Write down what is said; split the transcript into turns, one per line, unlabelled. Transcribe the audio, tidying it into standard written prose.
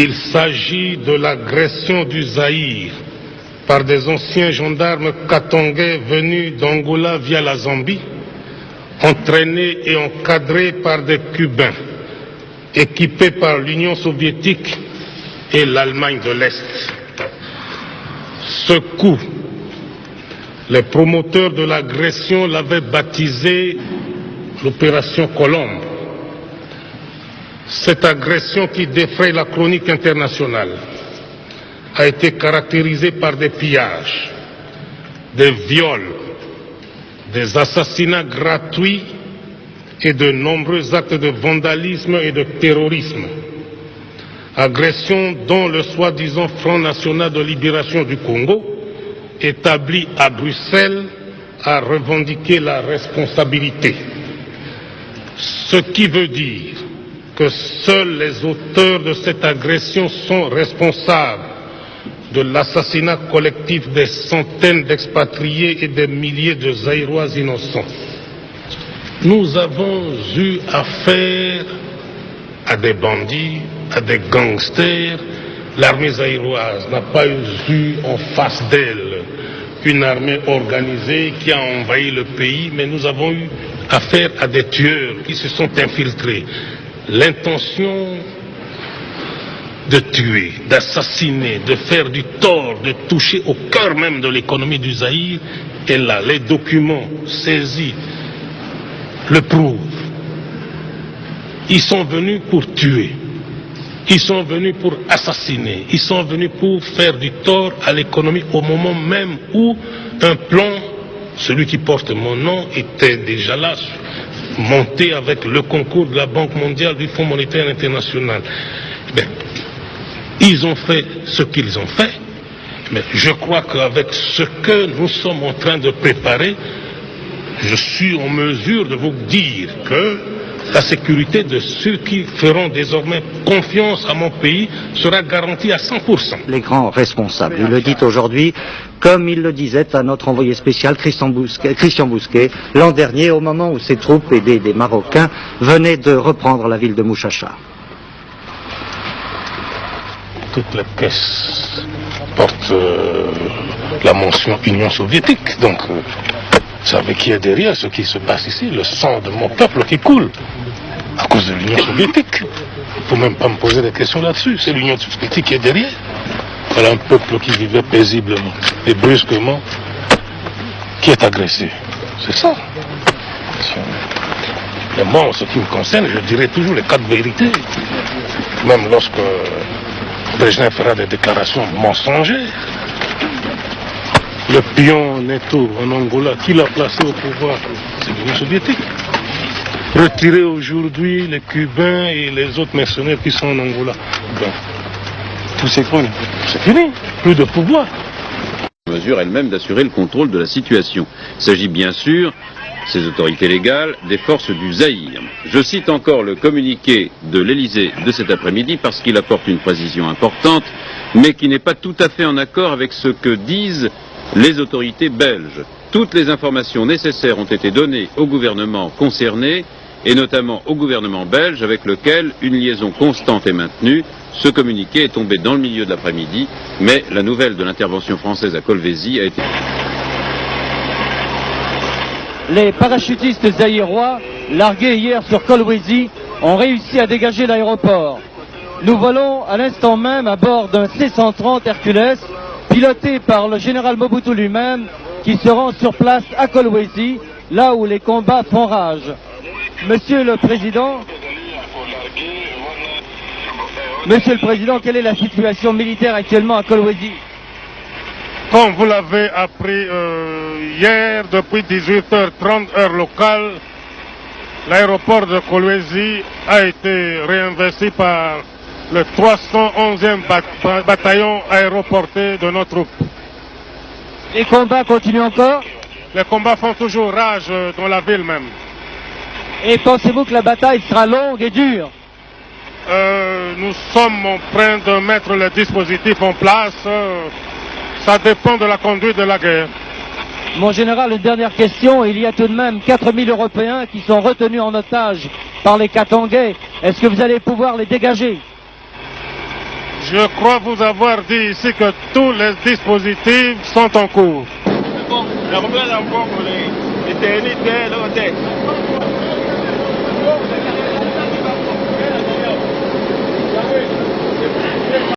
Il s'agit de l'agression du Zaïre par des anciens gendarmes katongais venus d'Angola via la Zambie, entraînés et encadrés par des Cubains, équipés par l'Union soviétique et l'Allemagne de l'Est. Ce coup, les promoteurs de l'agression l'avaient baptisé l'opération Colombe. Cette agression qui défraie la chronique internationale a été caractérisée par des pillages, des viols, des assassinats gratuits et de nombreux actes de vandalisme et de terrorisme. Agression dont le soi-disant Front National de Libération du Congo, établi à Bruxelles, a revendiqué la responsabilité. Ce qui veut dire que seuls les auteurs de cette agression sont responsables de l'assassinat collectif des centaines d'expatriés et des milliers de Zaïrois innocents. Nous avons eu affaire à des bandits, à des gangsters. L'armée zaïroise n'a pas eu en face d'elle une armée organisée qui a envahi le pays, mais nous avons eu affaire à des tueurs qui se sont infiltrés. L'intention de tuer, d'assassiner, de faire du tort, de toucher au cœur même de l'économie du Zaïre est là. Les documents saisis le prouvent. Ils sont venus pour tuer. Ils sont venus pour assassiner. Ils sont venus pour faire du tort à l'économie au moment même où un plan, celui qui porte mon nom, était déjà là, monté avec le concours de la Banque mondiale, du Fonds monétaire international. Bien, ils ont fait ce qu'ils ont fait, mais je crois qu'avec ce que nous sommes en train de préparer, je suis en mesure de vous dire que la sécurité de ceux qui feront désormais confiance à mon pays sera garantie à 100%.
Les grands responsables, il le dit aujourd'hui, comme il le disait à notre envoyé spécial Christian Bousquet, l'an dernier, au moment où ses troupes aidées des Marocains venaient de reprendre la ville de Mouchacha.
Toutes les caisses portent la mention Union soviétique, donc vous savez qui est derrière ce qui se passe ici, le sang de mon peuple qui coule à cause de l'Union soviétique. Il ne faut même pas me poser des questions là-dessus, c'est l'Union soviétique qui est derrière. Voilà un peuple qui vivait paisiblement et brusquement qui est agressé. C'est ça. Mais moi, en ce qui me concerne, je dirais toujours les quatre vérités. Même lorsque Brejnev fera des déclarations mensongères. Le pion Neto en Angola, qui l'a placé au pouvoir? C'est l'Union soviétique. Retirer aujourd'hui les Cubains et les autres mercenaires qui sont en Angola. Ben, tout s'écroule. C'est fini. Plus de pouvoir.
Mesure elle-même d'assurer le contrôle de la situation. Il s'agit bien sûr, ces autorités légales, des forces du Zaïre. Je cite encore le communiqué de l'Élysée de cet après-midi parce qu'il apporte une précision importante, mais qui n'est pas tout à fait en accord avec ce que disent les autorités belges. Toutes les informations nécessaires ont été données au gouvernement concerné, et notamment au gouvernement belge, avec lequel une liaison constante est maintenue. Ce communiqué est tombé dans le milieu de l'après-midi, mais la nouvelle de l'intervention française à Kolwezi a été...
Les parachutistes zaïrois, largués hier sur Kolwezi, ont réussi à dégager l'aéroport. Nous volons à l'instant même à bord d'un C-130 Hercules, piloté par le général Mobutu lui-même, qui se rend sur place à Kolwezi, là où les combats font rage. Monsieur le Président, quelle est la situation militaire actuellement à Kolwezi?
Comme vous l'avez appris hier, depuis 18h30 heure locale, l'aéroport de Kolwezi a été réinvesti par le 311e bataillon aéroporté de notre troupe.
Les combats continuent encore?
Les combats font toujours rage dans la ville même.
Et pensez-vous que la bataille sera longue et dure?
Nous sommes en train de mettre le dispositif en place. Ça dépend de la conduite de la guerre.
Mon général, une dernière question. Il y a tout de même 4000 Européens qui sont retenus en otage par les Katangais. Est-ce que vous allez pouvoir les dégager?
Je crois vous avoir dit ici que tous les dispositifs sont en cours.